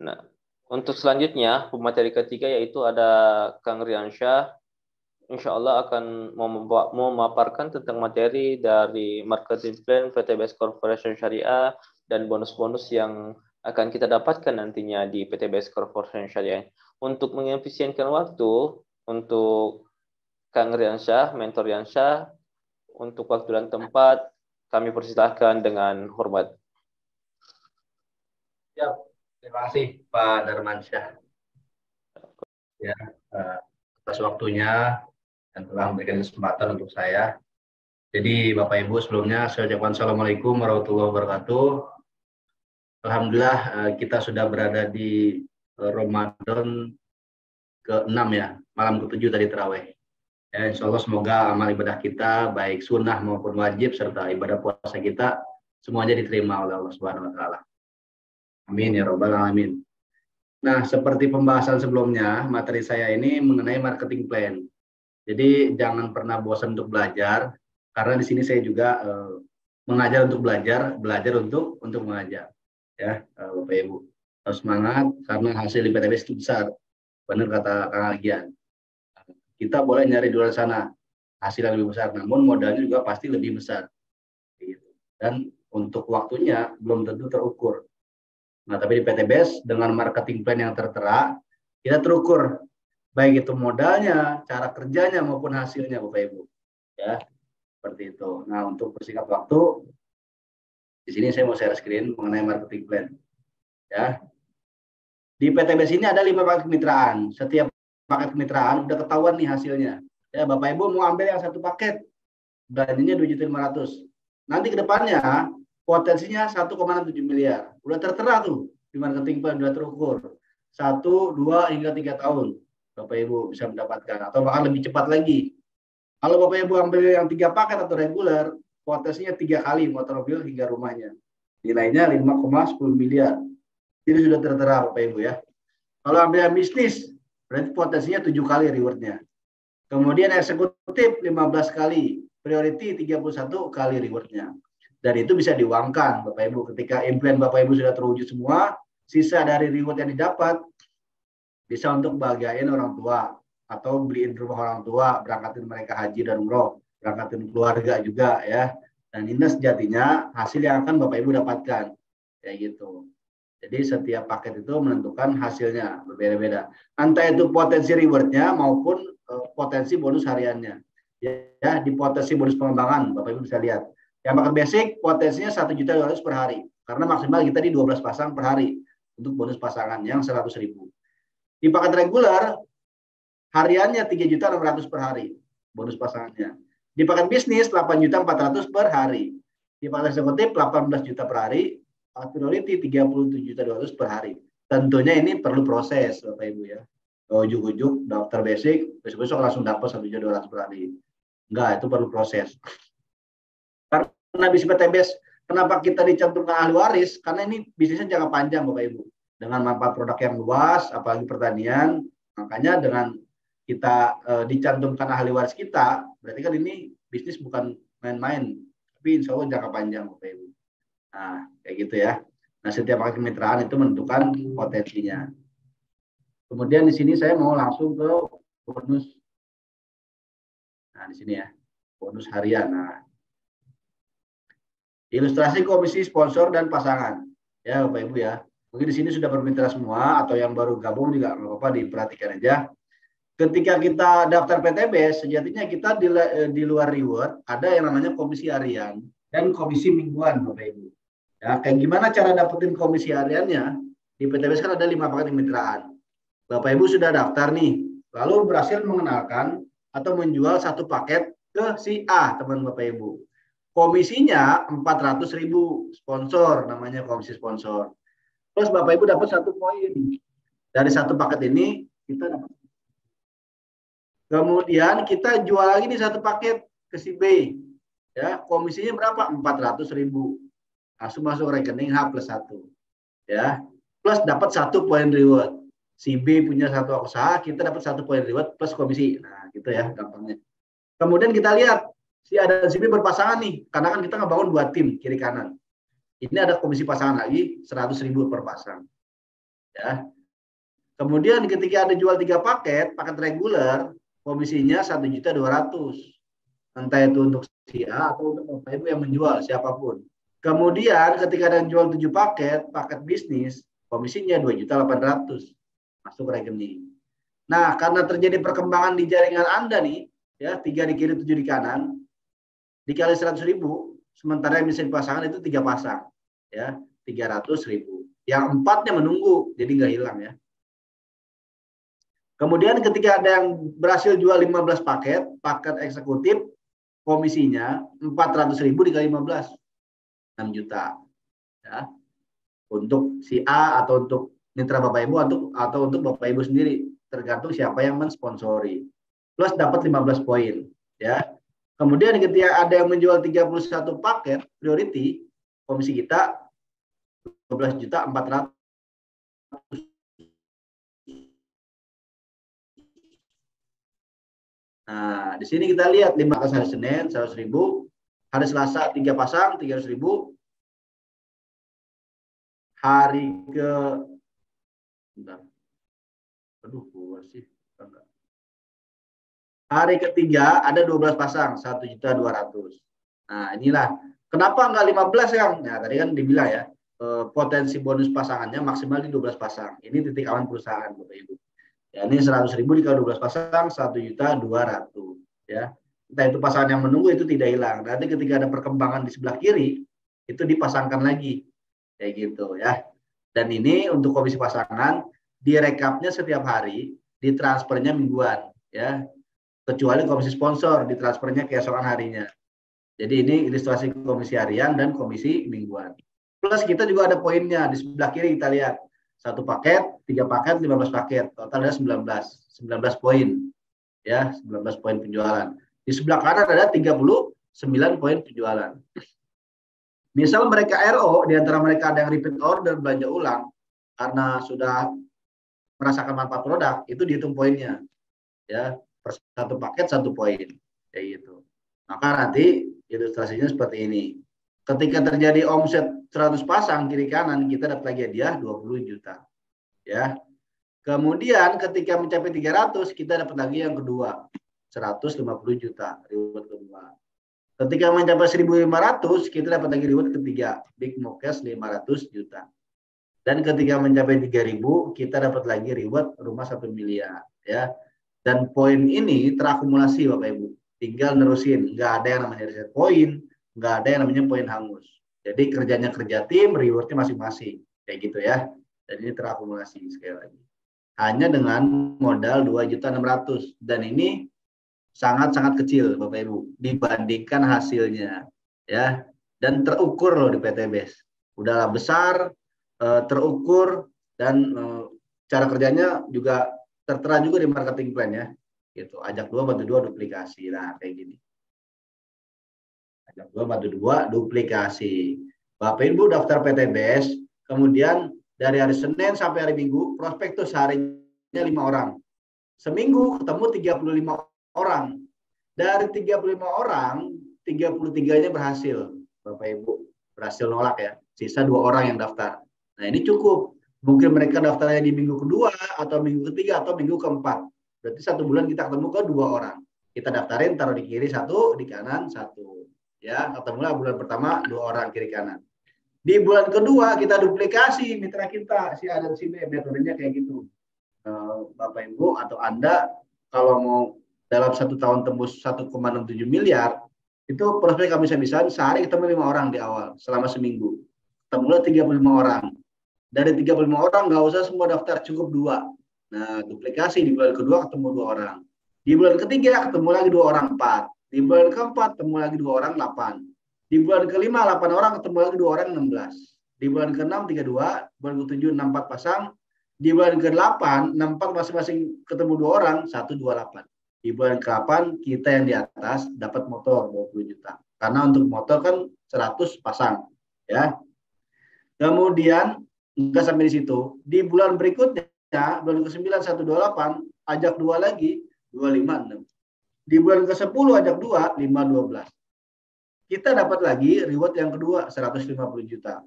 Nah, untuk selanjutnya, pemateri ketiga yaitu ada Kang Riansyah. Insya Allah akan memaparkan tentang materi dari marketing plan PTBS Corporation Syariah dan bonus-bonus yang akan kita dapatkan nantinya di PTBS Corporation Syariah. Untuk mengefisienkan waktu, untuk Kang Riansyah, Mentor Riansyah, untuk waktu dan tempat, kami persilahkan dengan hormat. Ya, terima kasih Pak Darmansyah ya atas waktunya dan telah memberikan kesempatan untuk saya. Jadi Bapak Ibu sebelumnya saya ucapkan Assalamualaikum warahmatullahi wabarakatuh. Alhamdulillah kita sudah berada di Ramadan ke-6 ya, malam ke-7 tadi tarawih. Ya, insya Allah semoga amal ibadah kita baik sunnah maupun wajib serta ibadah puasa kita semuanya diterima oleh Allah Subhanahu wa taala. Amin ya rabbal alamin. Nah, seperti pembahasan sebelumnya, materi saya ini mengenai marketing plan. Jadi jangan pernah bosan untuk belajar, karena di sini saya juga mengajar untuk belajar, belajar untuk mengajar. Ya, Bapak Ibu, harus semangat karena hasil IPTBS itu besar. Benar kata Kang Algian. Kita boleh nyari di luar sana hasil yang lebih besar, namun modalnya juga pasti lebih besar. Dan untuk waktunya belum tentu terukur. Nah, tapi di PTBS dengan marketing plan yang tertera, kita terukur baik itu modalnya, cara kerjanya maupun hasilnya, Bapak Ibu. Ya, seperti itu. Nah, untuk persingkat waktu, di sini saya mau share screen mengenai marketing plan. Ya, di PTBS ini ada 5 paket kemitraan. Setiap paket kemitraan udah ketahuan nih hasilnya. Ya, Bapak Ibu mau ambil yang satu paket, belanjanya 2.500.000. Nanti ke depannya potensinya 1,7 miliar. Udah tertera tuh di marketing plan, udah terukur. 1, 2, hingga 3 tahun Bapak Ibu bisa mendapatkan, atau bahkan lebih cepat lagi. Kalau Bapak Ibu ambil yang 3 paket atau reguler, potensinya 3 kali motor mobil hingga rumahnya. Nilainya 5,10 miliar. Ini sudah tertera Bapak Ibu ya. Kalau ambil yang bisnis, berarti potensinya 7 kali rewardnya. Kemudian eksekutif 15 kali, priority 31 kali rewardnya. Dan itu bisa diuangkan Bapak Ibu. Ketika implan Bapak Ibu sudah terwujud semua, sisa dari reward yang didapat bisa untuk bahagiain orang tua, atau beliin rumah orang tua, berangkatin mereka haji dan umroh, berangkatin keluarga juga ya. Dan ini sejatinya hasil yang akan Bapak Ibu dapatkan. Kayak gitu. Jadi setiap paket itu menentukan hasilnya berbeda-beda. Entah itu potensi rewardnya maupun potensi bonus hariannya. Ya, di potensi bonus pengembangan Bapak Ibu bisa lihat. Yang paket basic potensinya 1.200.000 per hari. Karena maksimal kita di 12 pasang per hari untuk bonus pasangan yang 100.000. Di paket reguler hariannya 3.600.000 per hari bonus pasangannya. Di paket bisnis 8.400.000 per hari. Di paket eksekutif 18 juta per hari. Priority 37.200.000 per hari. Tentunya ini perlu proses Bapak Ibu ya. Ujuk-ujuk daftar basic, besok-besok langsung dapat 1.200.000 per hari. Enggak, itu perlu proses. Karena bisnis PTBS, kenapa kita dicantumkan ahli waris? Karena ini bisnisnya jangka panjang Bapak Ibu. Dengan manfaat produk yang luas, apalagi pertanian, makanya dengan kita dicantumkan ahli waris kita, berarti kan ini bisnis bukan main-main, tapi insya Allah jangka panjang Bapak Ibu. Nah, kayak gitu ya. Nah, setiap paket kemitraan itu menentukan potensinya. Kemudian di sini saya mau langsung ke bonus. Nah, di sini ya, bonus harian. Nah, ilustrasi komisi sponsor dan pasangan. Ya, Bapak Ibu ya. Mungkin di sini sudah bermitra semua, atau yang baru gabung juga nggak apa-apa, diperhatikan aja. Ketika kita daftar PTBS, sejatinya kita di luar reward ada yang namanya komisi harian dan komisi mingguan, Bapak Ibu. Ya, kayak gimana cara dapetin komisi hariannya? Di PTBS kan ada 5 paket kemitraan. Bapak Ibu sudah daftar nih, lalu berhasil mengenalkan atau menjual satu paket ke si A, teman Bapak Ibu. Komisinya 400.000, sponsor, namanya komisi sponsor. Terus Bapak Ibu dapat 1 poin. Dari satu paket ini kita dapat. Kemudian kita jual lagi nih 1 paket ke si B. Ya, komisinya berapa? 400.000. Langsung masuk rekening H+1. Ya. Plus dapat 1 poin reward. Si B punya 1 usaha, kita dapat 1 poin reward plus komisi. Nah, gitu ya gampangnya. Kemudian kita lihat si A dan si B berpasangan nih, karena kan kita ngebangun 2 tim kiri kanan. Ini ada komisi pasangan lagi 100.000 per pasang. Ya. Kemudian ketika ada jual 3 paket, paket reguler, komisinya 1.200.000. Entah itu untuk si A atau untuk Bapak Ibu yang menjual, siapapun. Kemudian ketika ada yang jual 7 paket, paket bisnis, komisinya 2.800.000 masuk rekening. Nah, karena terjadi perkembangan di jaringan Anda nih, ya 3 di kiri, 7 di kanan, dikali 100.000, sementara yang bisa dipasangkan itu 3 pasang, ya 300.000. Yang 4-nya menunggu, jadi nggak hilang ya. Kemudian ketika ada yang berhasil jual 15 paket, paket eksekutif, komisinya 400.000 dikali 15, 6 juta. Ya. Untuk si A atau untuk mitra Bapak Ibu atau untuk Bapak Ibu sendiri, tergantung siapa yang mensponsori. Plus dapat 15 poin. Ya. Kemudian ketika ada yang menjual 31 paket priority, komisi kita 12.400.000. Nah, di sini kita lihat 5 atas hari Senin 100.000, hari Selasa 3 pasang 300.000, hari ke bentar. Aduh, keluar sih. Hari ketiga ada 12 pasang 1.200.000. Nah, inilah kenapa enggak 15 yang? Nah, tadi kan dibilang ya, potensi bonus pasangannya maksimal di 12 pasang. Ini titik aman perusahaan, Bapak Ibu. Ya, ini 100.000 dikali 12 pasang 1.200.000 ya. Entah itu pasangan yang menunggu itu tidak hilang. Nanti ketika ada perkembangan di sebelah kiri itu dipasangkan lagi. Kayak gitu ya. Dan ini untuk komisi pasangan direkapnya setiap hari, ditransfernya mingguan ya. Kecuali komisi sponsor ditransfernya keesokan harinya. Jadi ini ilustrasi komisi harian dan komisi mingguan. Plus kita juga ada poinnya di sebelah kiri kita lihat. 1 paket, 3 paket, 15 paket. Total ada 19 poin. Ya, 19 poin penjualan. Di sebelah kanan ada 39 poin penjualan. Misal mereka RO, di antara mereka ada yang repeat order belanja ulang karena sudah merasakan manfaat produk, itu dihitung poinnya. Ya, per 1 paket 1 poin. Kayak gitu. Maka nanti ilustrasinya seperti ini. Ketika terjadi omset 100 pasang kiri kanan, kita dapat lagi hadiah 20 juta. Ya. Kemudian ketika mencapai 300, kita dapat lagi yang kedua, 150 juta reward kedua. Ketika mencapai 1.500, kita dapat lagi reward ketiga, Big Mo Cash 500 juta. Dan ketika mencapai 3.000, kita dapat lagi reward rumah 1 miliar. Ya. Dan poin ini terakumulasi Bapak Ibu. Tinggal nerusin, nggak ada yang namanya reset poin, nggak ada yang namanya poin hangus. Jadi kerjanya kerja tim, rewardnya masing-masing. Kayak gitu ya. Dan ini terakumulasi sekali lagi. Hanya dengan modal 2.600.000. Dan ini sangat-sangat kecil Bapak Ibu. Dibandingkan hasilnya. Ya. Dan terukur loh di PTBes. Udahlah besar, terukur, dan cara kerjanya juga tertera juga di marketing plan ya. Gitu. Ajak 2 bantu 2 duplikasi. Nah, kayak gini. Ajak 2 bantu 2 duplikasi. Bapak Ibu daftar PTBS, kemudian dari hari Senin sampai hari Minggu, prospektus harinya 5 orang. Seminggu ketemu 35 orang. Dari 35 orang, 33-nya berhasil. Bapak Ibu berhasil nolak ya. Sisa 2 orang yang daftar. Nah, ini cukup. Mungkin mereka daftarnya di minggu kedua, atau minggu ketiga, atau minggu keempat. Berarti 1 bulan kita ketemu ke 2 orang. Kita daftarin, taruh di kiri 1, di kanan 1. Ya, ketemulah bulan pertama 2 orang kiri kanan. Di bulan kedua kita duplikasi mitra kita, si A dan si B. Metodenya kayak gitu. Bapak Ibu atau Anda kalau mau dalam 1 tahun tembus 1,67 miliar, itu prospek kami bisa sehari ketemu 5 orang di awal, selama seminggu. Ketemulah 35 orang. Dari 35 orang nggak usah semua daftar, cukup 2. Nah, duplikasi di bulan kedua ketemu 2 orang. Di bulan ketiga ketemu lagi 2 orang 4. Di bulan keempat ketemu lagi 2 orang 8. Di bulan kelima 8 orang ketemu lagi 2 orang 16. Di bulan ke-6 32, bulan ke-7 64 pasang. Di bulan ke-8 64 masing-masing ketemu 2 orang 128. Di bulan ke-8 kita yang di atas dapat motor 20 juta. Karena untuk motor kan 100 pasang, ya. Kemudian enggak sampai di situ. Di bulan berikutnya, bulan ke-9 128, ajak 2 lagi 256. Di bulan ke-10 ajak 2 512. Kita dapat lagi reward yang kedua 150 juta.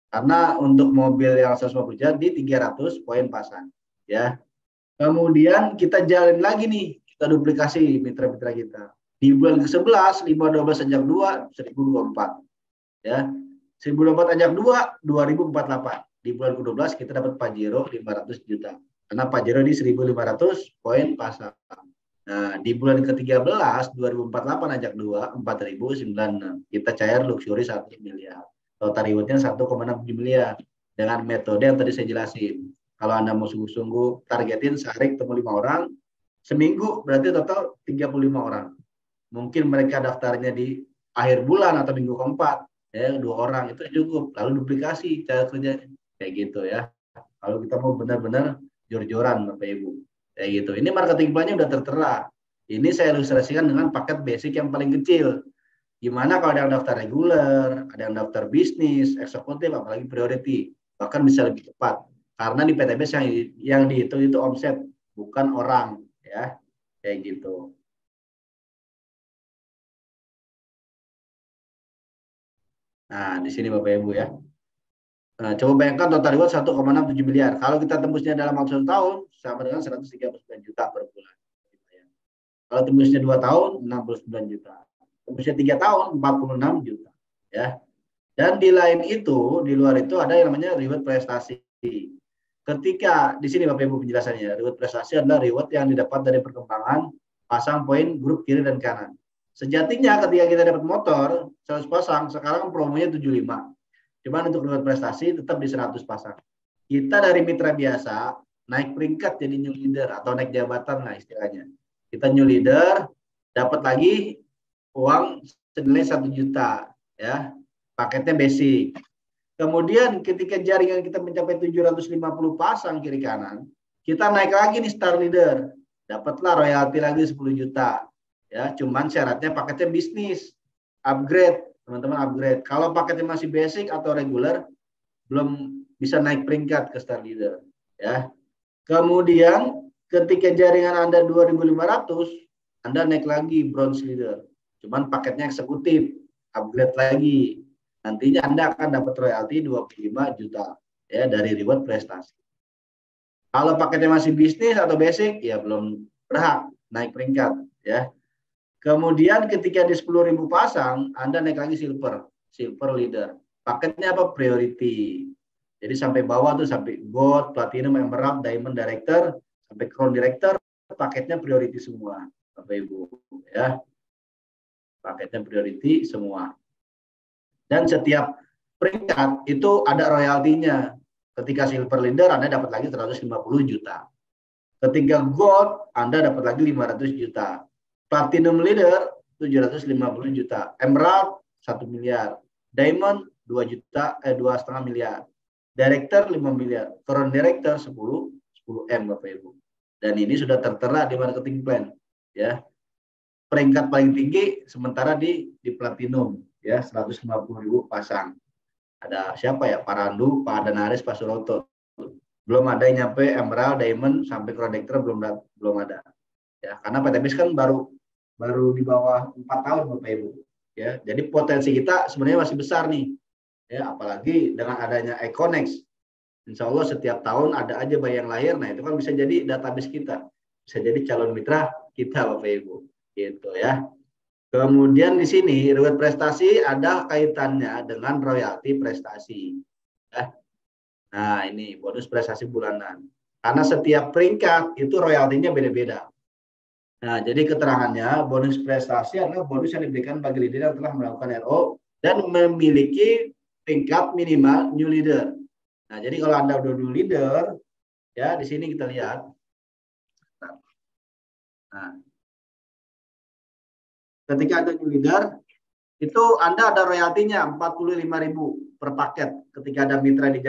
Karena untuk mobil yang 150 juta di 300 poin pasang. Ya. Kemudian kita jalin lagi nih, kita duplikasi mitra-mitra kita. Di bulan ke-11, 512 ajak 2, 1024. Ya. 1024 ajak 2, 2048. Di bulan ke-12 kita dapat Pajero 500 juta. Karena Pajero di 1500 poin pasang. Nah, di bulan ke-13, 2048 ajak 2, 4096. Kita cair luxury 1 miliar. Total rewardnya 1,67 miliar. Dengan metode yang tadi saya jelasin. Kalau Anda mau sungguh-sungguh targetin sehari ketemu 5 orang, seminggu berarti total 35 orang. Mungkin mereka daftarnya di akhir bulan atau minggu keempat. Ya, 2 orang itu cukup. Lalu duplikasi cara kerjanya. Kayak gitu ya. Kalau kita mau benar-benar jor-joran Bapak Ibu. Kayak gitu. Ini marketing plan-nya udah tertera. Ini saya ilustrasikan dengan paket basic yang paling kecil. Gimana kalau ada yang daftar reguler, ada yang daftar bisnis, eksekutif, apalagi priority. Bahkan bisa lebih cepat. Karena di PTBS yang dihitung itu omset, bukan orang. Ya, kayak gitu. Nah, di sini Bapak Ibu ya. Nah, coba bayangkan total reward 1,67 miliar. Kalau kita tembusnya dalam waktu 1 tahun, sama dengan 139 juta per bulan. Kalau tembusnya 2 tahun, 69 juta. Tembusnya 3 tahun, 46 juta. Ya. Dan di lain itu, di luar itu ada yang namanya reward prestasi. Ketika, di sini Bapak Ibu penjelasannya, reward prestasi adalah reward yang didapat dari perkembangan pasang poin grup kiri dan kanan. Sejatinya ketika kita dapat motor 100 pasang, sekarang promonya 75. Cuman untuk reward prestasi tetap di 100 pasang. Kita dari mitra biasa naik peringkat jadi new leader atau naik jabatan lah istilahnya. Kita new leader dapat lagi uang senilai 1 juta ya. Paketnya basic. Kemudian ketika jaringan kita mencapai 750 pasang kiri kanan, kita naik lagi nih star leader. Dapatlah royalti lagi 10 juta. Ya, cuman syaratnya paketnya bisnis. Upgrade teman-teman upgrade. Kalau paketnya masih basic atau regular, belum bisa naik peringkat ke star leader. Ya. Kemudian ketika jaringan Anda 2.500, Anda naik lagi bronze leader. Cuman paketnya eksekutif, upgrade lagi. Nantinya Anda akan dapat royalti 25 juta ya dari reward prestasi. Kalau paketnya masih bisnis atau basic, ya belum berhak naik peringkat. Ya. Kemudian ketika di 10.000 pasang, Anda naik lagi silver leader. Paketnya apa? Priority. Jadi sampai bawah tuh sampai gold, platinum, emerald, diamond, director, sampai crown director, paketnya priority semua, Bapak Ibu. Ya, paketnya priority semua. Dan setiap peringkat itu ada royaltinya. Ketika silver leader, Anda dapat lagi 150 juta. Ketika gold, Anda dapat lagi 500 juta. Platinum leader 750 juta, emerald 1 miliar, diamond 2 juta 2,5 miliar, director 5 miliar, crown director 10 M Bapak Ibu. Dan ini sudah tertera di marketing plan ya. Peringkat paling tinggi sementara di platinum ya 150.000 pasang. Ada siapa ya? Pak Randu, Pak Danaris, Pak Suroto. Belum ada yang nyampe emerald, diamond sampai crown director belum ada. Ya, karena PTBS kan baru di bawah 4 tahun Bapak Ibu. Ya, jadi potensi kita sebenarnya masih besar nih. Ya, apalagi dengan adanya Econex. Insya Allah setiap tahun ada aja bayi yang lahir. Nah, itu kan bisa jadi database kita. Bisa jadi calon mitra kita Bapak Ibu. Gitu ya. Kemudian di sini reward prestasi ada kaitannya dengan royalti prestasi. Ya. Nah, ini bonus prestasi bulanan. Karena setiap peringkat itu royaltinya beda-beda. Nah, jadi keterangannya bonus prestasi adalah bonus yang diberikan bagi leader yang telah melakukan RO dan memiliki tingkat minimal new leader. Nah, jadi kalau Anda udah new leader, ya di sini kita lihat. Nah, ketika Anda new leader, itu Anda ada royaltinya 45.000 per paket ketika ada mitra di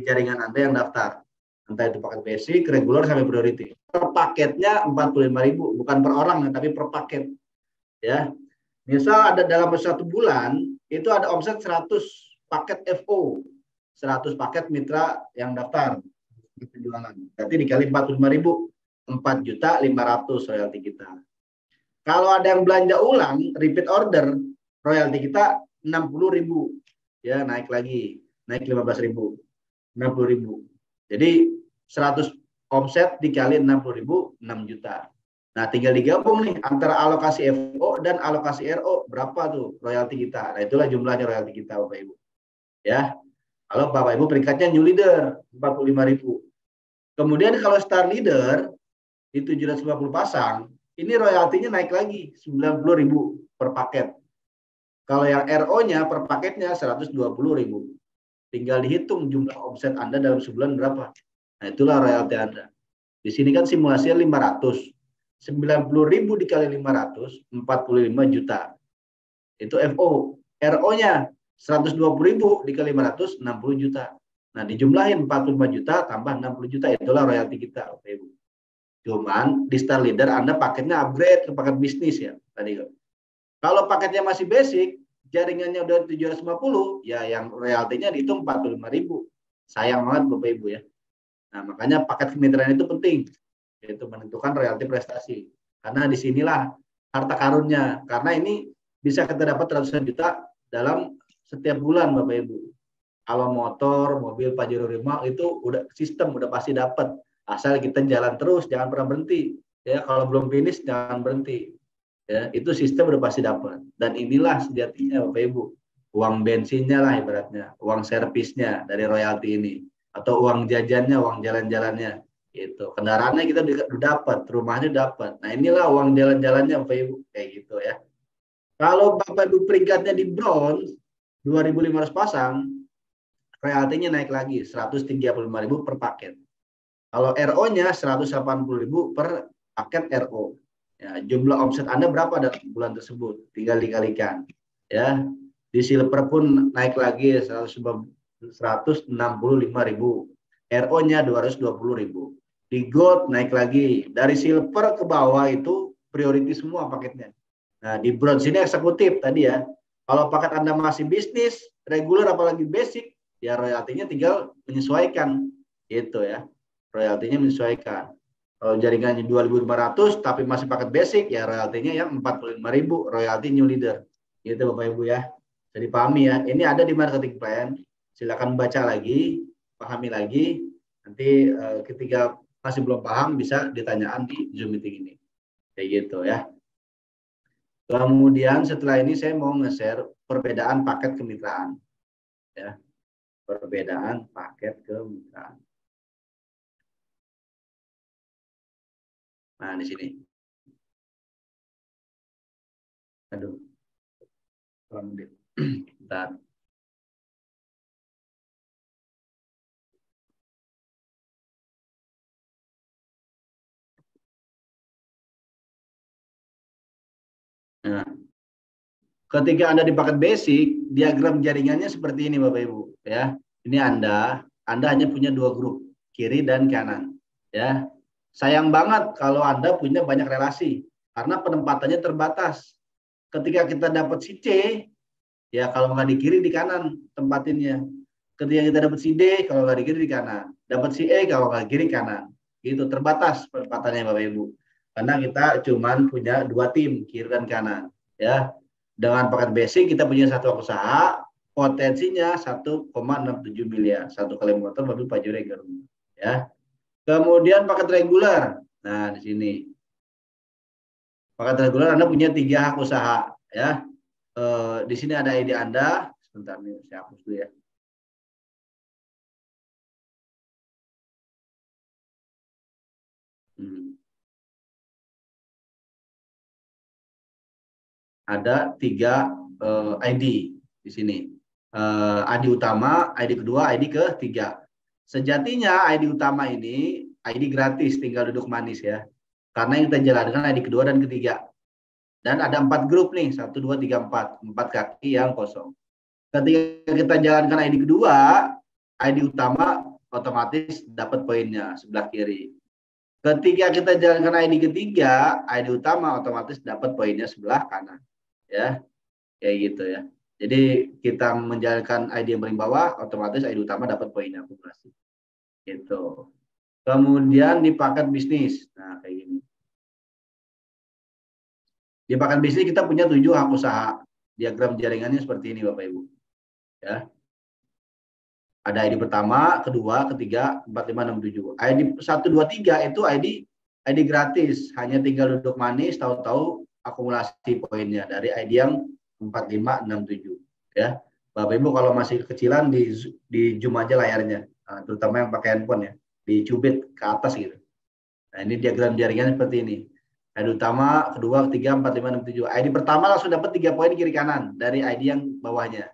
jaringan Anda yang daftar. Entah itu paket basic, regular, sampai priority. Per paketnya 45.000, bukan per orang, tapi per paket. Ya, misal ada dalam 1 bulan, itu ada omset 100 paket FO, 100 paket mitra yang daftar penjualan. Berarti dikali 45.000, 4.500.000 royalti kita. Kalau ada yang belanja ulang, repeat order, royalti kita 60.000, ya naik lagi. naik 15.000, 60.000. Jadi 100 omset dikali 60.000, 6 juta. Nah, tinggal digabung nih antara alokasi FO dan alokasi RO, berapa tuh royalti kita. Nah, itulah jumlahnya royalti kita, Bapak Ibu. Ya. Kalau Bapak Ibu peringkatnya new leader 45.000. Kemudian kalau star leader di 750 pasang, ini royaltinya naik lagi 90.000 per paket. Kalau yang RO-nya per paketnya 120.000. Tinggal dihitung jumlah omset Anda dalam sebulan berapa. Nah, itulah royalti Anda. Di sini kan simulasinya 500. 90.000 dikali 500, 45 juta. Itu FO. RO-nya 120.000 dikali 500, 60 juta. Nah, dijumlahin 45 juta tambah 60 juta. Itulah royalti kita, Bapak Ibu. Cuman di Star Leader Anda paketnya upgrade ke paket bisnis ya. Tadi kalau paketnya masih basic, jaringannya udah 750, ya yang royaltinya dihitung 45.000. Sayang banget Bapak Ibu ya. Nah, makanya paket kemitraan itu penting, yaitu menentukan royalti prestasi. Karena disinilah harta karunnya. Karena ini bisa kita dapat ratusan juta dalam setiap bulan, Bapak Ibu. Kalau motor, mobil, Pajero rumah itu udah sistem, udah pasti dapat. Asal kita jalan terus, jangan pernah berhenti. Ya, kalau belum finish jangan berhenti. Ya, itu sistem udah pasti dapat. Dan inilah sejatinya Bapak Ibu, uang bensinnya lah ibaratnya, uang servisnya dari royalti ini, atau uang jajannya, uang jalan-jalannya. Itu kendaraannya kita udah dapat, rumahnya dapat. Nah, inilah uang jalan-jalannya Bapak Ibu, kayak gitu ya. Kalau Bapak Ibu peringkatnya di bronze 2.500 pasang, royaltinya naik lagi 135.000 per paket. Kalau RO-nya 180.000 per paket RO. Ya, jumlah omset Anda berapa dalam bulan tersebut? Tinggal dikalikan. Ya, di silver pun naik lagi 165.000. RO-nya 220.000. Di gold naik lagi. Dari silver ke bawah itu priority semua paketnya. Nah, di bronze ini eksekutif tadi ya. Kalau paket Anda masih bisnis, reguler apalagi basic, ya royaltinya tinggal menyesuaikan. Gitu ya. Royaltinya menyesuaikan. Kalau jaringannya 2.500 tapi masih paket basic, ya royaltinya yang 45.000, royalti new leader. Gitu Bapak Ibu ya. Jadi pahami ya. Ini ada di marketing plan. Silakan baca lagi, pahami lagi. Nanti ketika masih belum paham bisa ditanyaan di Zoom meeting ini. Kayak gitu ya. Kemudian setelah ini saya mau nge-share perbedaan paket kemitraan. Ya. Perbedaan paket kemitraan. Nah, di sini. Aduh. Bentar. Nah, ketika Anda di paket basic, diagram jaringannya seperti ini Bapak Ibu. Ya, ini Anda hanya punya dua grup, kiri dan kanan. Ya, sayang banget kalau Anda punya banyak relasi, karena penempatannya terbatas. Ketika kita dapat si C, ya kalau nggak di kiri di kanan tempatinnya. Ketika kita dapat si D, kalau nggak di kiri di kanan. Dapat si E, kalau nggak di kiri kanan. Gitu, terbatas penempatannya Bapak Ibu. Karena kita cuman punya dua tim, kiri dan kanan. Ya, dengan paket basic kita punya satu usaha, potensinya 1,67 miliar. Satu kali motor mobil Pajero Garuda. Ya. Kemudian paket reguler. Nah, di sini. Paket reguler Anda punya 3 hak usaha. Ya. Di sini ada ID Anda. Sebentar nih, saya hapus dulu ya. Ada 3 ID di sini. ID utama, ID kedua, ID ketiga. Sejatinya ID utama ini ID gratis, tinggal duduk manis ya. Karena yang kita jalankan ID kedua dan ketiga. Dan ada 4 grup nih, 1, 2, 3, 4. 4 kaki yang kosong. Ketika kita jalankan ID kedua, ID utama otomatis dapat poinnya sebelah kiri. Ketika kita jalankan ID ketiga, ID utama otomatis dapat poinnya sebelah kanan. Ya, kayak gitu ya. Jadi kita menjalankan ID yang paling bawah, otomatis ID utama dapat poinnya akumulasi. Gitu. Kemudian di paket bisnis, nah kayak gini. Di paket bisnis kita punya 7 hak usaha. Diagram jaringannya seperti ini Bapak Ibu. Ya. Ada ID pertama, kedua, ketiga, 4, 5, 6, 7. ID 1, 2, 3 itu ID gratis. Hanya tinggal duduk manis, tahu-tahu akumulasi poinnya dari ID yang 4, 5, 6, 7. Ya. Bapak Ibu kalau masih kecilan di zoom aja layarnya. Nah, terutama yang pakai handphone ya. Dicubit ke atas gitu. Nah, ini diagram jaringan seperti ini. ID utama, kedua, ketiga, 4, 5, 6, 7. ID pertama langsung dapat 3 poin kiri kanan dari ID yang bawahnya.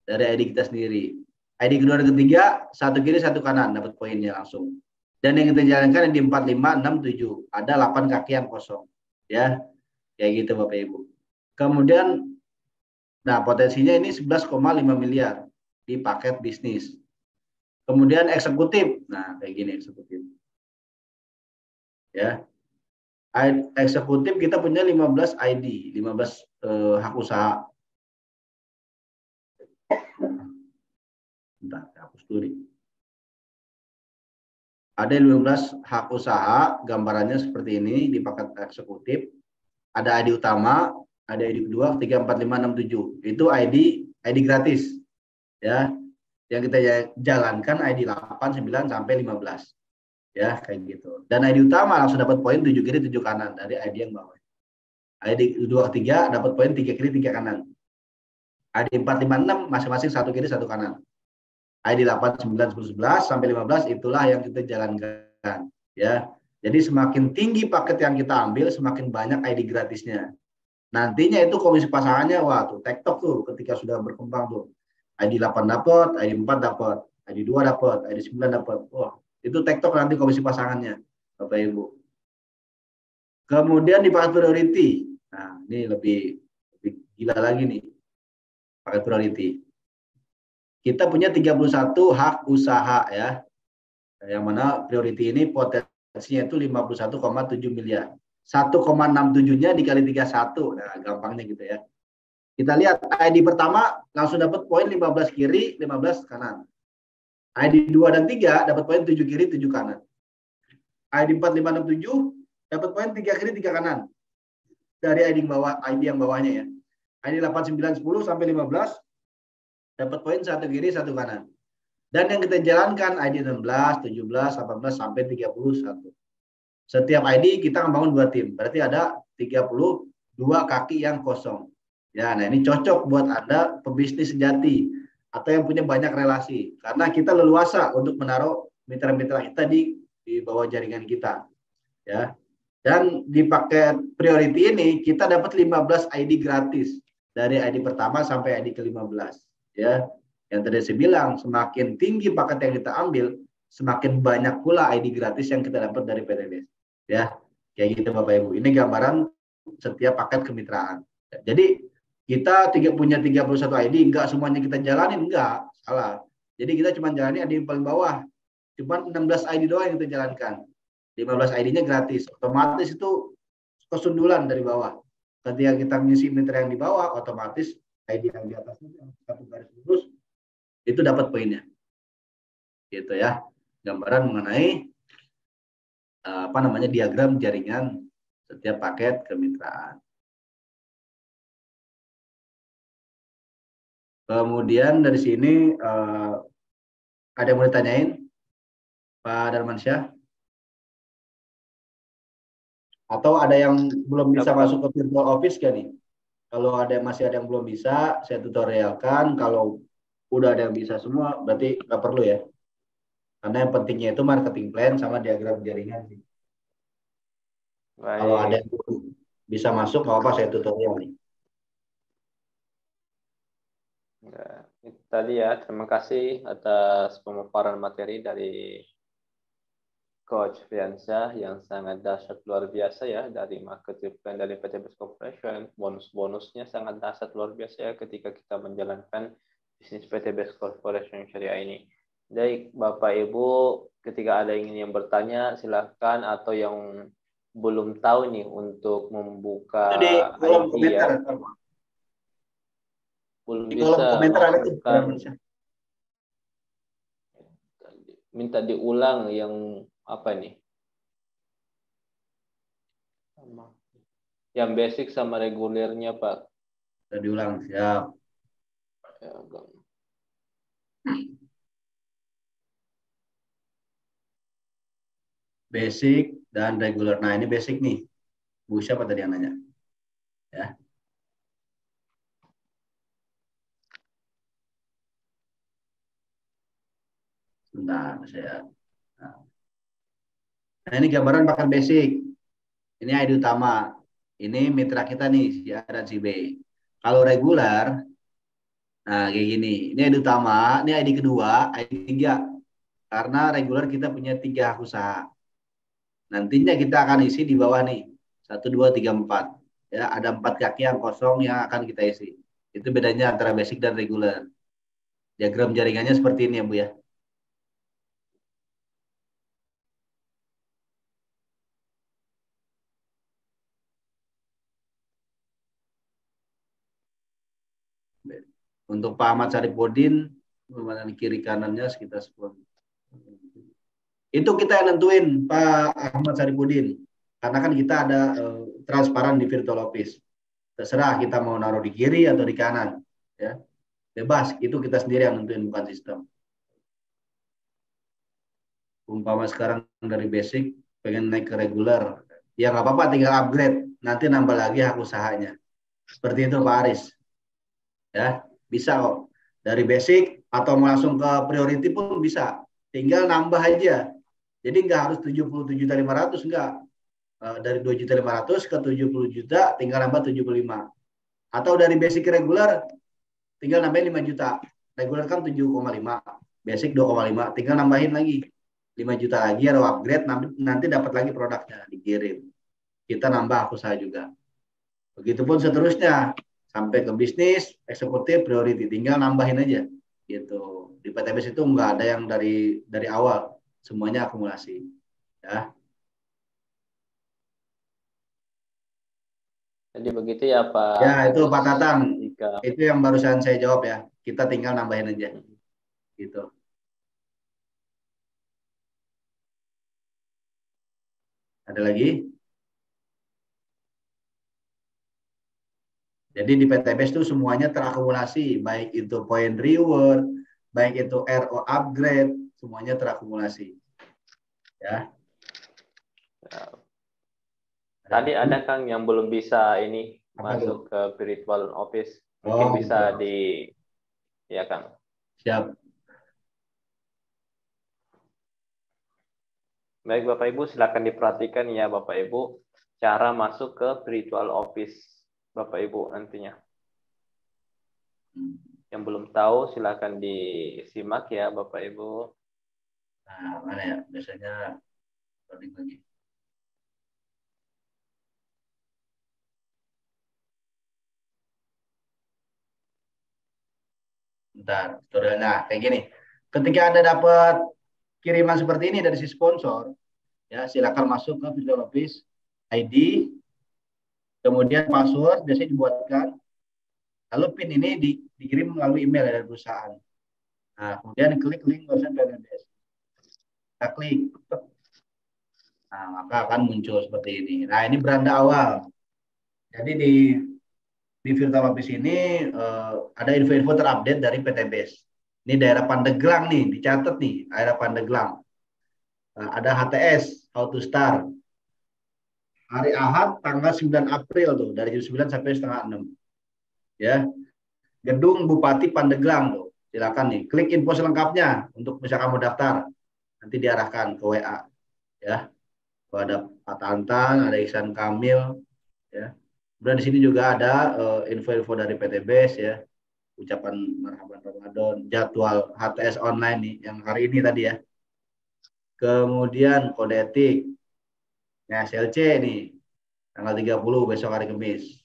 Dari ID kita sendiri. ID kedua dan ketiga, satu kiri, satu kanan, dapat poinnya langsung. Dan yang kita jalankan di 4, 5, 6, 7. Ada 8 kaki yang kosong. Ya, kayak gitu Bapak Ibu. Kemudian, nah potensinya ini 11,5 miliar di paket bisnis. Kemudian eksekutif, nah kayak gini eksekutif. Ya, eksekutif kita punya 15 ID, 15 hak usaha. Bentar, hapus dulu nih. Ada 15 hak usaha, gambarannya seperti ini di paket eksekutif. Ada ID utama, ada ID kedua, 3, 4, 5, 6, 7. Itu ID gratis. Ya. Yang kita jalankan ID 8, 9 sampai 15. Ya, kayak gitu. Dan ID utama langsung dapat poin 7 kiri, 7 kanan dari ID yang bawah. ID 2, 3 dapat poin 3 kiri, 3 kanan. ID 4, 5, 6 masing-masing 1 kiri, 1 kanan. ID 8, 9, 10, 11 sampai 15 itulah yang kita jalankan. Ya. Jadi semakin tinggi paket yang kita ambil, semakin banyak ID gratisnya. Nantinya itu komisi pasangannya, wah tuh TikTok tuh ketika sudah berkembang tuh. ID 8 dapat, ID 4 dapat, ID 2 dapat, ID 9 dapat. Wah, itu TikTok nanti komisi pasangannya, Bapak Ibu. Kemudian di paket priority. Nah, ini lebih gila lagi nih. Paket priority. Kita punya 31 hak usaha ya. Yang mana priority ini potensinya itu 51,7 miliar. 1,67-nya dikali 31. Nah, gampangnya gitu ya. Kita lihat ID pertama langsung dapat poin 15 kiri, 15 kanan. ID 2 dan 3 dapat poin 7 kiri, 7 kanan. ID 4, 5, 6, 7 dapat poin 3 kiri, 3 kanan. Dari ID yang bawahnya ya. ID 8, 9, 10 sampai 15 dapat poin 1 kiri, 1 kanan. Dan yang kita jalankan ID 16, 17, 18 sampai 31. Setiap ID kita membangun 2 tim. Berarti ada 32 kaki yang kosong. Ya, nah ini cocok buat Anda pebisnis sejati atau yang punya banyak relasi. Karena kita leluasa untuk menaruh mitra-mitra kita di bawah jaringan kita. Ya. Dan di paket priority ini kita dapat 15 ID gratis dari ID pertama sampai ID ke-15. Ya. Yang tadi saya bilang, semakin tinggi paket yang kita ambil, semakin banyak pula ID gratis yang kita dapat dari PTBS. Ya, kayak gitu Bapak Ibu. Ini gambaran setiap paket kemitraan. Jadi kita punya 31 ID, enggak semuanya kita jalanin, enggak, salah. Jadi kita cuma jalani ID yang paling bawah. Cuma 16 ID doang yang kita jalankan. 15 ID-nya gratis. Otomatis itu kesundulan dari bawah. Ketika kita mengisi mitra yang di bawah, otomatis ID yang di atas itu satu garis lurus itu dapat poinnya. Gitu ya. Gambaran mengenai diagram jaringan setiap paket kemitraan. Kemudian dari sini ada yang mau ditanyain, Pak Darmansyah? Atau ada yang belum bisa masuk ke virtual office kan nih? Kalau masih ada yang belum bisa, saya tutorialkan. Kalau udah ada yang bisa semua, berarti nggak perlu ya. Karena yang pentingnya itu marketing plan sama diagram jaringan sih. Kalau ada yang bisa masuk, nggak apa saya tutorial nih. Ya, itu tadi ya, terima kasih atas pemaparan materi dari Coach Fiansyah yang sangat dahsyat luar biasa ya, dari marketing plan dari PT Best Corporation. Bonus-bonusnya sangat dahsyat luar biasa ya ketika kita menjalankan bisnis PT Best Corporation Syariah ini. Jadi Bapak Ibu, ketika ada yang bertanya silahkan, atau yang belum tahu nih untuk membuka kolom ID ya, belum bisa masukkan, minta diulang yang apa nih? Yang basic sama regulernya Pak. Bisa diulang, siap. Ya, basic, dan regular. Nah, ini basic nih. Bu, siapa tadi yang nanya? Ya. Sebentar, saya. Nah, ini gambaran paket basic. Ini ID utama. Ini mitra kita nih, si A dan si B. Kalau regular, nah kayak gini. Ini ID utama, ini ID kedua, ID 3. Karena regular kita punya 3 hak usaha. Nantinya kita akan isi di bawah nih. 1, 2, 3, 4. Ya, ada 4 kaki yang kosong yang akan kita isi. Itu bedanya antara basic dan regular. Diagram jaringannya seperti ini ya Bu ya. Untuk Pak Ahmad Saripudin, di kiri kanannya sekitar 10. Itu kita yang nentuin Pak Ahmad Saripudin. Karena kan kita ada transparan di virtual office. Terserah kita mau naruh di kiri atau di kanan. Ya. Bebas, itu kita sendiri yang nentuin, bukan sistem. Umpama sekarang dari basic, pengen naik ke regular. Ya nggak apa-apa, tinggal upgrade. Nanti nambah lagi hak usahanya. Seperti itu Pak Aris. Ya, bisa kok. Dari basic atau mau langsung ke priority pun bisa. Tinggal nambah aja. Jadi nggak harus 77.500, enggak. Dari 2.500.000 ke 70 juta, tinggal nambah 75. Atau dari basic ke regular, tinggal nambahin 5 juta. Regular kan 7,5, basic 2,5, tinggal nambahin lagi 5 juta lagi, atau upgrade, nanti dapat lagi produknya, dikirim. Kita nambah usaha juga. Begitupun seterusnya, sampai ke bisnis, eksekutif, priority, tinggal nambahin aja. Gitu. Di PTBS itu nggak ada yang dari awal, semuanya akumulasi. Ya. Jadi begitu ya Pak. Ya, itu Pak Tatang. Itu yang barusan saya jawab ya. Kita tinggal nambahin aja. Gitu. Ada lagi? Jadi di PTBS itu semuanya terakumulasi. Baik itu point reward, baik itu RO upgrade, semuanya terakumulasi. Ya. Tadi ada Kang yang belum bisa ini masuk ke virtual office. Mungkin bisa di ya Kang. Siap. Baik Bapak Ibu, silakan diperhatikan ya Bapak Ibu cara masuk ke virtual office Bapak Ibu nantinya. Yang belum tahu silakan disimak ya Bapak Ibu. Nah, mana ya? Biasanya loading lagi. Bentar, tutorialnya kayak gini. Ketika Anda dapat kiriman seperti ini dari si sponsor, ya silakan masuk ke Visual Office, ID, kemudian password biasanya dibuatkan, lalu PIN ini dikirim melalui email dari perusahaan. Nah, kemudian klik link website PTBS. Kita klik, nah maka akan muncul seperti ini. Nah, ini beranda awal. Jadi di Virtual Office ini ada info-info terupdate dari PTBS. Ini daerah Pandeglang nih, dicatat nih, daerah Pandeglang. Ada HTS, How to Start. Hari Ahad tanggal 9 April tuh, dari jam 9 sampai setengah 6. Ya. Gedung Bupati Pandeglang tuh. Silakan nih, klik info selengkapnya untuk bisa kamu daftar. Nanti diarahkan ke WA. Ya. Ada Pak Tantan, ada Ihsan Kamil, ya. Kemudian di sini juga ada info-info dari PTBS ya. Ucapan marhaban Ramadan, jadwal HTS online nih yang hari ini tadi ya. Kemudian kode etik. Ya, SLC nih tanggal 30 besok hari Kamis.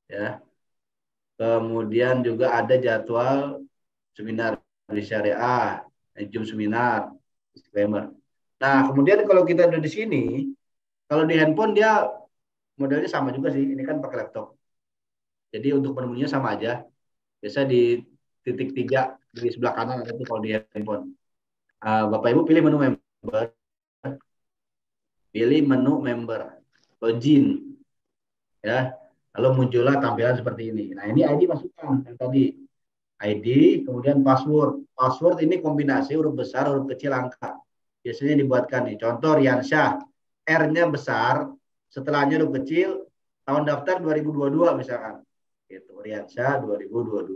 Ya. Kemudian juga ada jadwal seminar di syariah, Zoom seminar, disclaimer. Nah, kemudian kalau kita ada di sini, kalau di handphone dia modelnya sama juga sih. Ini kan pakai laptop. Jadi untuk menunya sama aja. Biasa di titik 3 di sebelah kanan ada itu kalau di handphone. Bapak Ibu pilih menu member. Pilih menu member. Login. Ya. Lalu muncullah tampilan seperti ini. Nah, ini ID masukkan yang tadi. ID, kemudian password. Password ini kombinasi huruf besar, huruf kecil, angka. biasanya dibuatkan nih. Contoh Riansyah, R-nya besar, setelahnya huruf kecil, tahun daftar 2022 misalkan. Gitu, Riansyah 2022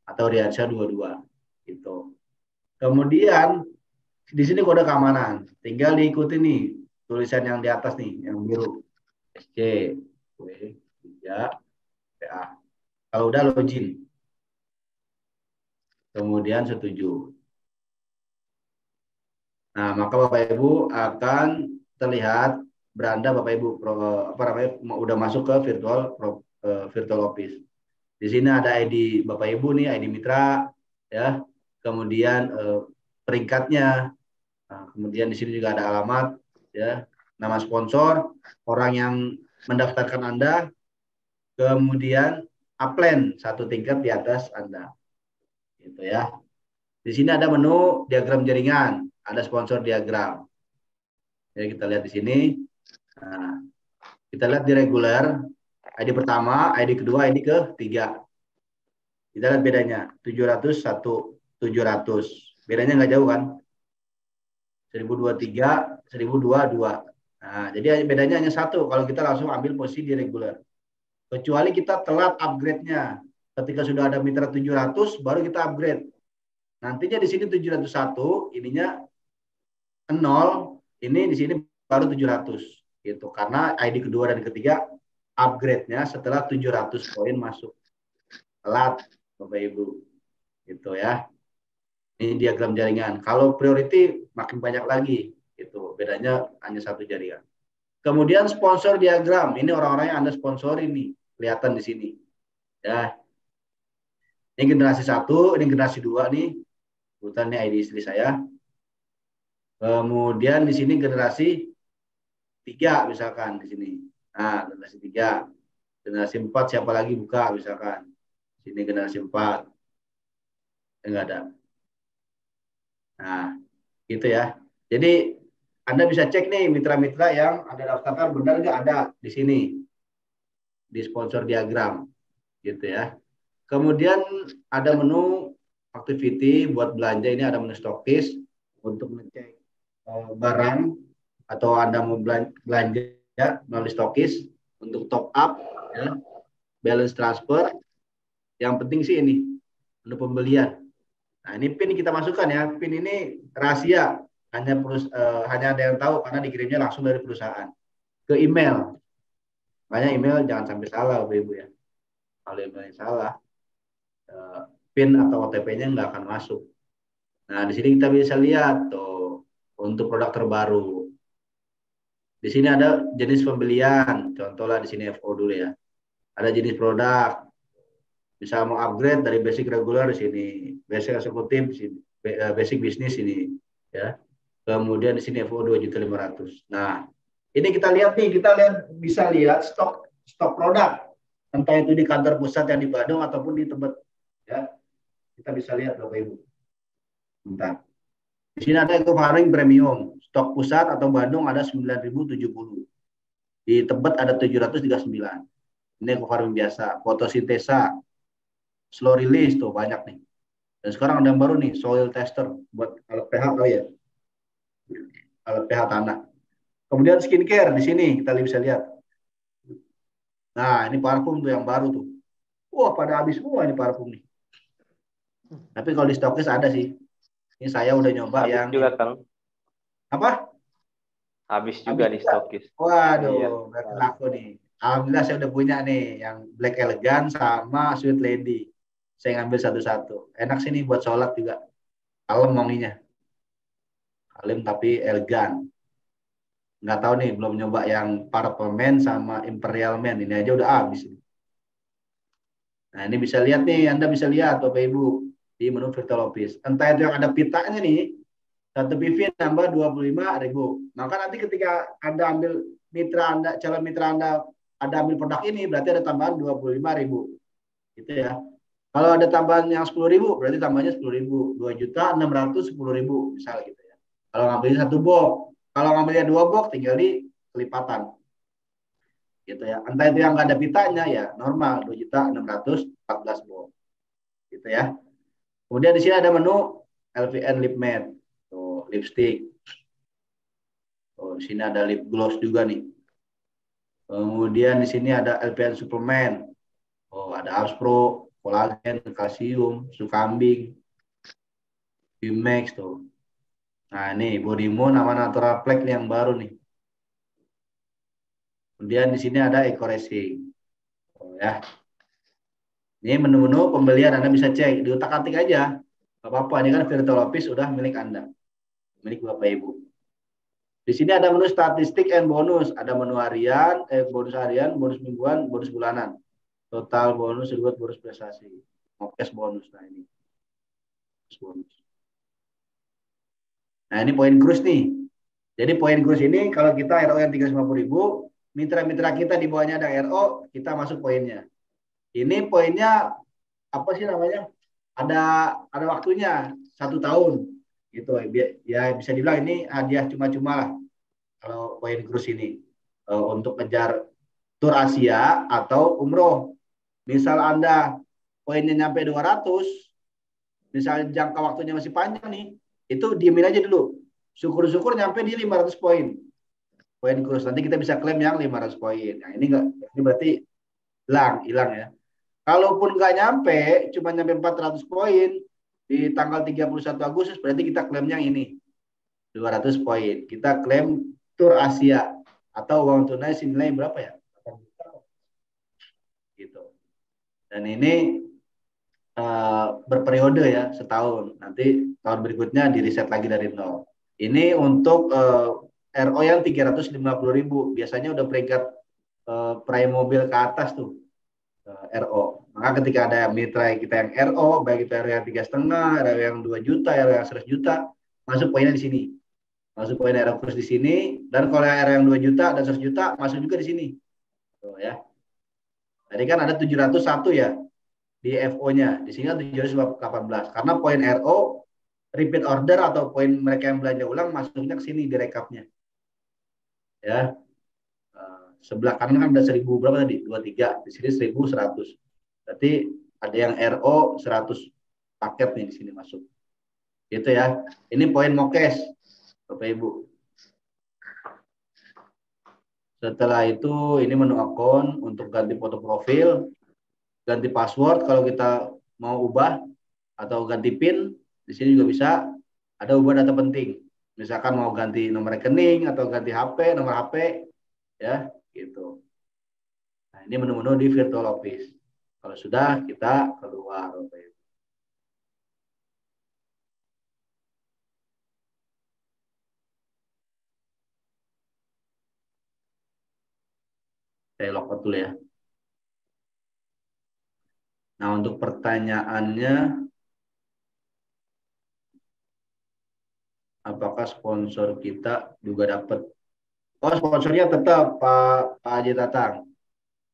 atau Riansyah 22 gitu. Kemudian di sini kode keamanan, tinggal diikuti nih tulisan yang di atas nih, yang biru. SC, W, 3, PA. Kalau udah login. Kemudian setuju. Nah, maka Bapak Ibu akan terlihat beranda Bapak Ibu apa namanya udah masuk ke virtual office. Di sini ada ID Bapak Ibu nih, ID mitra ya. Kemudian peringkatnya. Nah, kemudian di sini juga ada alamat ya, nama sponsor, orang yang mendaftarkan Anda, kemudian upline satu tingkat di atas Anda. Gitu ya. Di sini ada menu diagram jaringan, ada sponsor diagram. Ya, kita lihat di sini. Nah, kita lihat di reguler, ID pertama, ID kedua, ID ketiga. Kita lihat bedanya, 700, 700. Bedanya nggak jauh kan? 1023, 1022. Nah, jadi bedanya hanya satu kalau kita langsung ambil posisi di reguler. Kecuali kita telat upgrade-nya. Ketika sudah ada mitra 700, baru kita upgrade. Nantinya di sini 701, ininya 0, ini di sini baru 700 gitu. Karena ID kedua dan ketiga upgrade-nya setelah 700 poin masuk. Telat Bapak Ibu. Gitu ya. Ini diagram jaringan. Kalau priority makin banyak lagi gitu. Bedanya hanya satu jaringan. Kemudian sponsor diagram. Ini orang-orang yang Anda sponsor ini kelihatan di sini. Ya. Ini generasi 1, ini generasi 2 nih. Kebetulan ini ID istri saya. Kemudian di sini generasi 3 misalkan di sini. Nah, generasi 3. Generasi 4 siapa lagi buka misalkan. Sini generasi 4. Enggak ada. Nah, gitu ya. Jadi Anda bisa cek nih mitra-mitra yang Anda daftarkan benar nggak ada di sini. Di sponsor diagram. Gitu ya. Kemudian ada menu activity buat belanja, ini ada menu stokis untuk ngecek barang atau Anda mau belanja melalui stokis untuk top up ya, balance transfer. Yang penting sih ini menu pembelian. Nah, ini PIN kita masukkan ya. PIN ini rahasia, hanya ada yang tahu karena dikirimnya langsung dari perusahaan ke email. Makanya email jangan sampai salah Bapak Ibu ya. Kalau email salah, PIN atau OTP-nya nggak akan masuk. Nah, di sini kita bisa lihat tuh untuk produk terbaru. Di sini ada jenis pembelian. Contohnya di sini FO dulu ya. Ada jenis produk. Bisa mau upgrade dari basic regular di sini, basic eksekutif di sini, basic bisnis ini ya. Kemudian di sini FO 2.500.000. Nah, ini kita lihat nih, bisa lihat stok produk. Entah itu di kantor pusat yang di Bandung ataupun di Tebet ya. Kita bisa lihat Bapak Ibu. Bentar. Di sini ada Ecofarming Premium. Stok pusat atau Bandung ada 9.070. Di Tebet ada 739. Ini Ecofarming biasa. Fotosintesa. Slow release tuh banyak nih. Dan sekarang ada yang baru nih, soil tester buat alat pH kali ya. Alat pH tanah. Kemudian skincare di sini kita bisa lihat. Nah, ini parfum tuh yang baru tuh. Wah, pada habis semua ini parfum nih. Tapi kalau di stokis ada sih. Ini saya udah nyoba habis yang juga Kang. Apa? Habis juga di stokis. Waduh, Iya. berarti laku nih. Alhamdulillah saya udah punya nih yang Black Elegant sama Sweet Lady. Saya ngambil satu-satu. Enak sih nih buat sholat juga. Kalem wanginya. Kalem tapi elegan. Nggak tahu nih, belum nyoba yang Purple Man sama Imperial Man. Ini aja udah habis. Nah, ini bisa lihat nih, Anda bisa lihat Bapak Ibu di menu virtual office. Entah itu yang ada pitanya nih, satu PV nambah 25.000. Maka nanti ketika Anda ambil calon mitra Anda ada ambil produk ini, berarti ada tambahan 25.000. Gitu ya. Kalau ada tambahan yang 10.000, berarti tambahnya 10.000. 2.610.000 misalnya gitu ya. Kalau ngambilnya satu box, kalau ngambilnya 2 box tinggal di kelipatan. Gitu ya. Entah itu yang nggak ada pitanya ya normal 2.614 box. Gitu ya. Kemudian di sini ada menu LVN Lip Matte, tuh lipstick. Oh, di sini ada lip gloss juga nih. Kemudian di sini ada LPN suplemen. Oh, ada Aspro, kolagen, kalsium, susu kambing, Bimax tuh. Nah, ini Bodimo nama Natural Flex nih yang baru nih. Kemudian di sini ada Eco Racing. Oh, ya. Ini menu-menu pembelian Anda bisa cek, diutak-atik aja. Gak apa-apa, ini kan virtual office sudah milik Anda, milik Bapak Ibu. Di sini ada menu statistik and bonus, ada menu harian, bonus harian, bonus mingguan, bonus bulanan. Total bonus, reward, bonus prestasi. Cash bonus, nah ini. Bonus. Nah ini poin cruise nih. Jadi poin cruise ini kalau kita RO yang 350.000, mitra-mitra kita di bawahnya ada RO, kita masuk poinnya. Ini poinnya apa sih namanya? Ada waktunya 1 tahun gitu ya, bisa dibilang ini hadiah cuma-cuma lah kalau poin cruise ini untuk kejar tur Asia atau umroh. Misal Anda poinnya nyampe 200, misalnya jangka waktunya masih panjang nih, itu diemin aja dulu. Syukur-syukur nyampe di 500 poin. Poin cruise. Nanti kita bisa klaim yang 500 poin. Nah, ini berarti hilang ya. Kalaupun nggak nyampe, cuma nyampe 400 poin di tanggal 31 Agustus, berarti kita klaim yang ini. 200 poin. Kita klaim tur Asia atau uang tunai senilai berapa ya? Gitu. Dan ini berperiode ya, setahun. Nanti tahun berikutnya di reset lagi dari nol. Ini untuk RO yang 350.000. Biasanya udah peringkat prime mobil ke atas tuh RO. Maka ketika ada mitra kita yang RO, baik itu RO yang 3,5, RO yang 2 juta, RO yang 100 juta, masuk poinnya di sini. Masuk poin RO kurs di sini. Dan kalau RO yang 2 juta dan 100 juta, masuk juga di sini. Tuh, ya. Tadi kan ada 701 ya di FO-nya. Di sini 718. Karena poin RO repeat order atau poin mereka yang belanja ulang masuknya ke sini di rekapnya. Ya. Sebelah kanan kan ada 1000 berapa tadi? 23. Di sini 1100. Berarti ada yang RO 100 paket nih di sini masuk. Gitu ya. Ini poin mokes, Bapak Ibu. Setelah itu ini menu akun untuk ganti foto profil, ganti password kalau kita mau ubah atau ganti PIN, di sini juga bisa. Ada ubah data penting. Misalkan mau ganti nomor rekening atau ganti HP, nomor HP ya, gitu. Nah, ini menu-menu di virtual office. Kalau sudah kita keluar. Saya logout dulu ya. Nah, untuk pertanyaannya, apakah sponsor kita juga dapat? Oh, sponsornya tetap Pak Haji Tatang.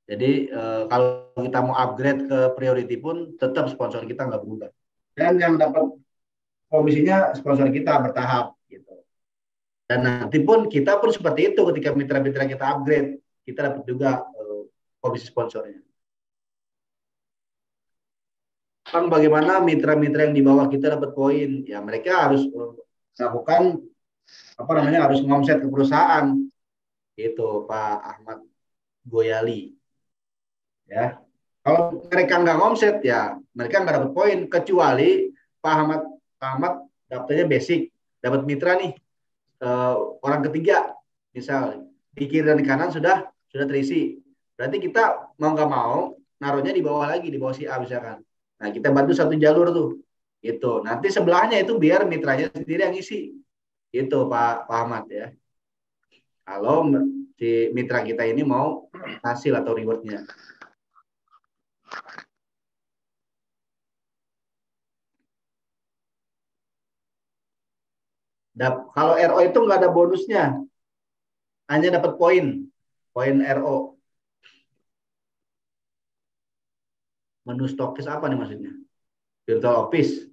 Jadi kalau kita mau upgrade ke priority pun tetap sponsor kita nggak berubah. Dan yang dapat komisinya sponsor kita bertahap gitu. Dan nanti pun kita pun seperti itu ketika mitra-mitra kita upgrade, kita dapat juga komisi sponsornya. Kan bagaimana mitra-mitra yang di bawah kita dapat poin? Ya mereka harus melakukan apa namanya, harus ngomset ke perusahaan. Itu Pak Ahmad Goyali. Ya. Kalau mereka nggak ngomset ya mereka nggak dapat poin, kecuali Pak Ahmad daftarnya basic, dapat mitra nih orang ketiga, misal di kiri dan di kanan sudah terisi. Berarti kita mau nggak mau naruhnya di bawah lagi, di bawah si A misalkan. Nah kita bantu satu jalur tuh, itu nanti sebelahnya itu biar mitranya sendiri yang isi, itu Pak Ahmad ya. Kalau si mitra kita ini mau hasil atau rewardnya. Kalau RO itu nggak ada bonusnya, hanya dapat poin RO. Menu stokis apa nih maksudnya? Virtual office.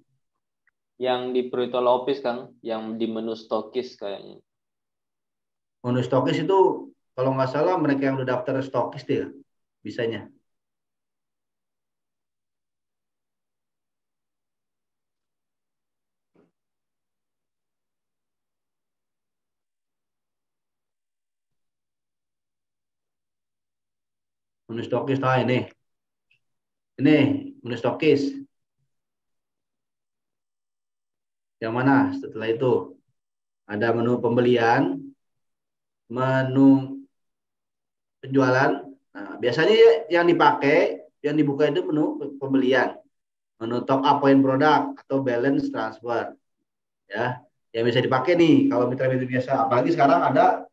Yang di virtual office Kang, yang di menu stokis kayaknya. Menu stokis itu kalau nggak salah mereka yang udah daftar stokis deh, bisanya. Menu stokis, nah ini. Ini menu stokis. Yang mana? Setelah itu ada menu pembelian, menu penjualan. Nah, biasanya yang dipakai, yang dibuka itu menu pembelian, menu top up point produk atau balance transfer. Ya, yang bisa dipakai nih kalau mitra-mitra biasa. Apalagi sekarang ada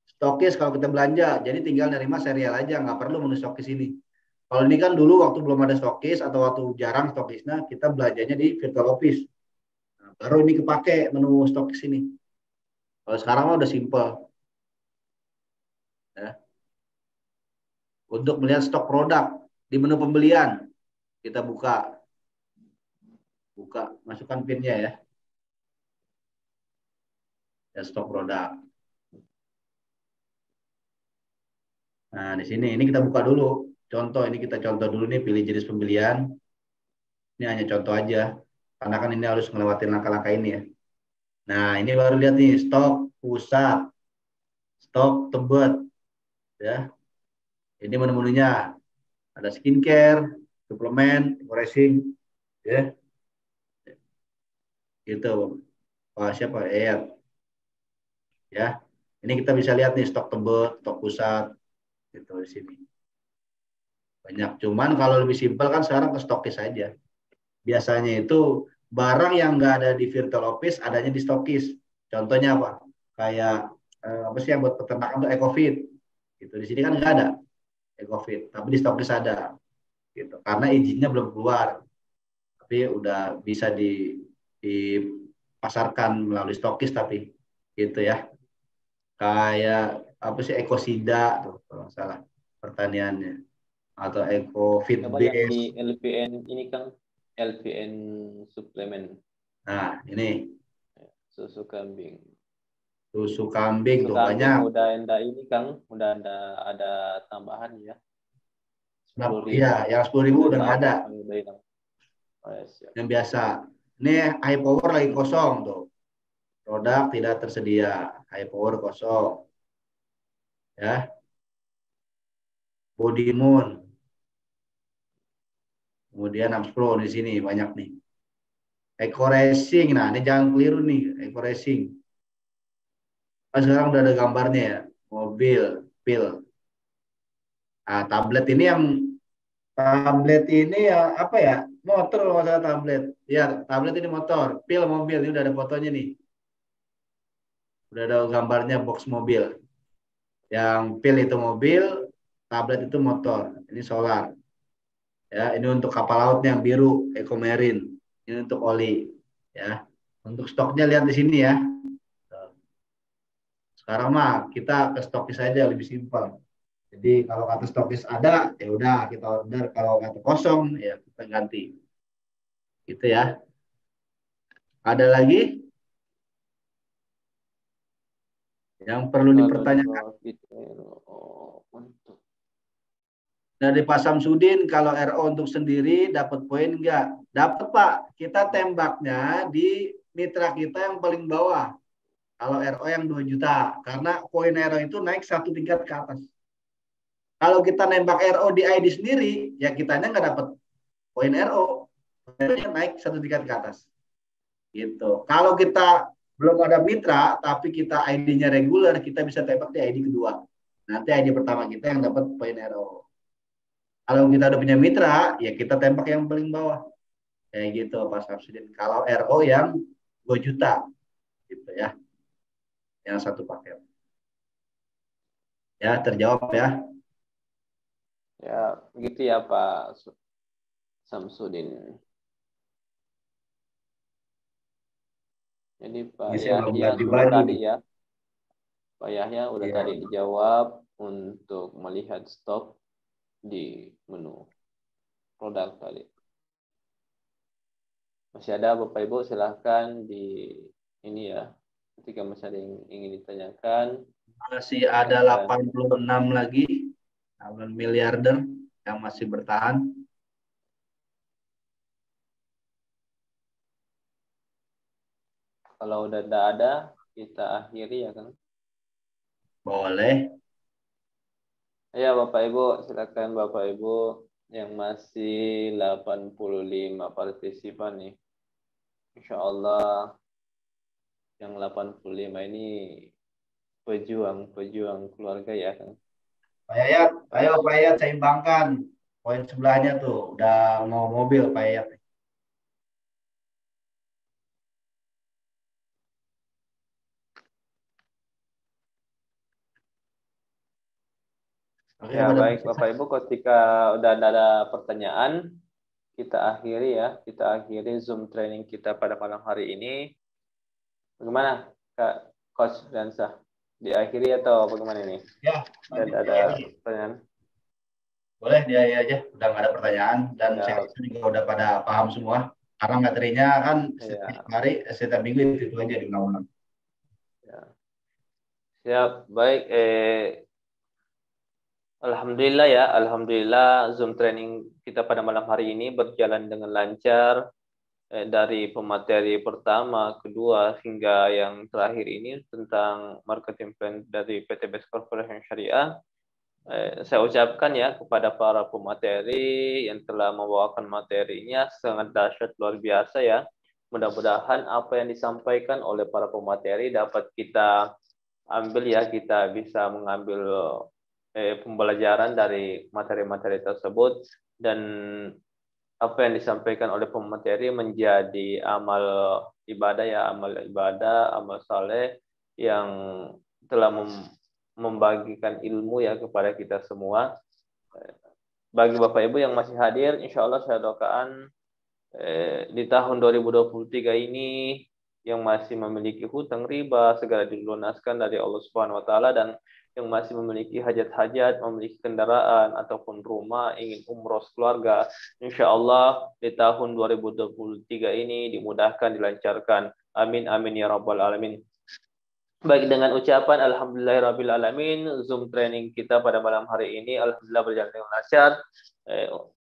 stokis kalau kita belanja, jadi tinggal nerima serial aja, nggak perlu menu stokis ini. Kalau ini kan dulu waktu belum ada stokis atau waktu jarang stokisnya, kita belanjanya di virtual office. Nah, baru ini kepake menu stokis ini. Kalau sekarang mah udah simple. Ya. Untuk melihat stok produk di menu pembelian, kita buka, masukkan PIN-nya ya. Ya, stok produk. Nah, di sini ini kita buka dulu. Contoh, ini kita contoh dulu nih, pilih jenis pembelian. Ini hanya contoh aja. Karena kan ini harus melewati langkah-langkah ini ya. Nah, ini baru lihat nih, stok pusat, stok tebet. Ya. Ini menu-menunya. Ada skincare, suplemen, refreshing. Ya. Gitu. Wah, siapa? Ya. Ini kita bisa lihat nih, stok tebet, stok pusat. Gitu di sini. Banyak. Cuman kalau lebih simpel kan sekarang ke stokis saja. Biasanya itu barang yang nggak ada di virtual office adanya di stokis. Contohnya apa? Kayak apa sih yang buat peternakan untuk EcoFit. Gitu. Di sini kan nggak ada EcoFit, tapi di stokis ada. Gitu. Karena izinnya belum keluar, tapi udah bisa dipasarkan melalui stokis tapi gitu ya. Kayak apa sih ekosida tuh kalau nggak salah pertaniannya atau EcoFit Coba yang Base. di LPN ini Kang, LPN suplemen Nah, ini susu kambing. susu kambing Susu tuh kambing banyak. udah ada ini Kang, udah ada tambahan ya. Nah, 10.000 iya, yang 10.000 udah udah nggak tambah ada. kami beli Kang. Oh, ya, siap. Yang biasa. Ini high power lagi kosong tuh. Produk tidak tersedia. High power kosong. Ya. Body Moon. Kemudian Pro di sini banyak nih. Eco Racing. Nah, ini jangan keliru nih. Eco Racing. Nah, sekarang udah ada gambarnya ya. Mobil, pil. Nah, tablet ini ya apa ya? Motor kalau nggak salah tablet. Ya, tablet ini motor. Pil mobil. Ini udah ada fotonya nih. Udah ada gambarnya box mobil. Yang pil itu mobil, tablet itu motor. Ini solar. Ya, ini untuk kapal lautnya yang biru, Ecomarine. Ini untuk oli. Ya, untuk stoknya lihat di sini ya. Sekarang mah kita ke stokis saja lebih simpel. Jadi kalau kata stokis ada, ya udah kita order. Kalau kata kosong, ya kita ganti. Gitu ya. Ada lagi yang perlu Kalau dipertanyakan gitu, oh, untuk dari Pak Samsudin, kalau RO untuk sendiri dapat poin enggak? Dapat Pak. Kita tembaknya di mitra kita yang paling bawah. Kalau RO yang 2 juta. Karena poin RO itu naik satu tingkat ke atas. Kalau kita nembak RO di ID sendiri, ya kitanya nggak dapat poin RO. Poinnya naik satu tingkat ke atas. Gitu. Kalau kita belum ada mitra, tapi kita ID-nya reguler, kita bisa tembak di ID kedua. Nanti ID pertama kita yang dapat poin RO. Kalau kita udah punya mitra, ya kita tembak yang paling bawah. Kayak gitu Pak Samsudin. Kalau RO yang 2 juta gitu ya. Yang satu paket. Ya, terjawab ya. ya gitu ya Pak Samsudin. Jadi Pak Ini saya belum Yahya ganti sudah baju tadi nih. ya. Pak Yahya udah Iya. tadi dijawab untuk melihat stok di menu produk tadi. Masih ada Bapak Ibu silahkan di ini ya. Ketika masih ada yang ingin ditanyakan, Masih ada silahkan. 86 lagi. 8 miliarder yang masih bertahan. Kalau udah tidak ada, kita akhiri ya kan. Boleh. Ya Bapak Ibu, silakan Bapak Ibu yang masih 85 partisipan nih. Insya Allah yang 85 ini pejuang keluarga ya kan. Pak Yayat, ayo Pak Yayat seimbangkan. Poin sebelahnya tuh udah mau mobil Pak Yayat. Oke, Ya Pak baik Darman. Bapak Ibu, ketika udah ada pertanyaan, kita akhiri ya. Kita akhiri Zoom training kita pada malam hari ini. Bagaimana Kak Coach Dansa? Diakhiri atau bagaimana ini? Ya, Dan lanjut ada dia. pertanyaan? Boleh dia aja, udah nggak ada pertanyaan dan saya Ya, rasa juga udah pada paham semua. Karena materinya kan setiap ya, hari, setiap minggu itu aja diulang-ulang. ya. Siap, baik. Alhamdulillah ya, Alhamdulillah Zoom training kita pada malam hari ini berjalan dengan lancar. Dari pemateri pertama, kedua, hingga yang terakhir ini tentang marketing plan dari PT Best Corporation Syariah. Saya ucapkan ya kepada para pemateri yang telah membawakan materinya sangat dahsyat luar biasa ya. Mudah-mudahan apa yang disampaikan oleh para pemateri dapat kita ambil ya, kita bisa mengambil pembelajaran dari materi-materi tersebut, dan apa yang disampaikan oleh pemateri menjadi amal ibadah ya, amal saleh yang telah membagikan ilmu ya kepada kita semua. Bagi Bapak Ibu yang masih hadir, insya Allah saya doakan di tahun 2023 ini yang masih memiliki hutang riba segera dilunaskan dari Allah Subhanahu wa taala, dan yang masih memiliki hajat-hajat, memiliki kendaraan ataupun rumah, ingin umroh keluarga, insya Allah di tahun 2023 ini dimudahkan, dilancarkan. Amin amin ya rabbal alamin. Baik, dengan ucapan alhamdulillahirabbil alamin, Zoom training kita pada malam hari ini alhamdulillah berjalan dengan lancar.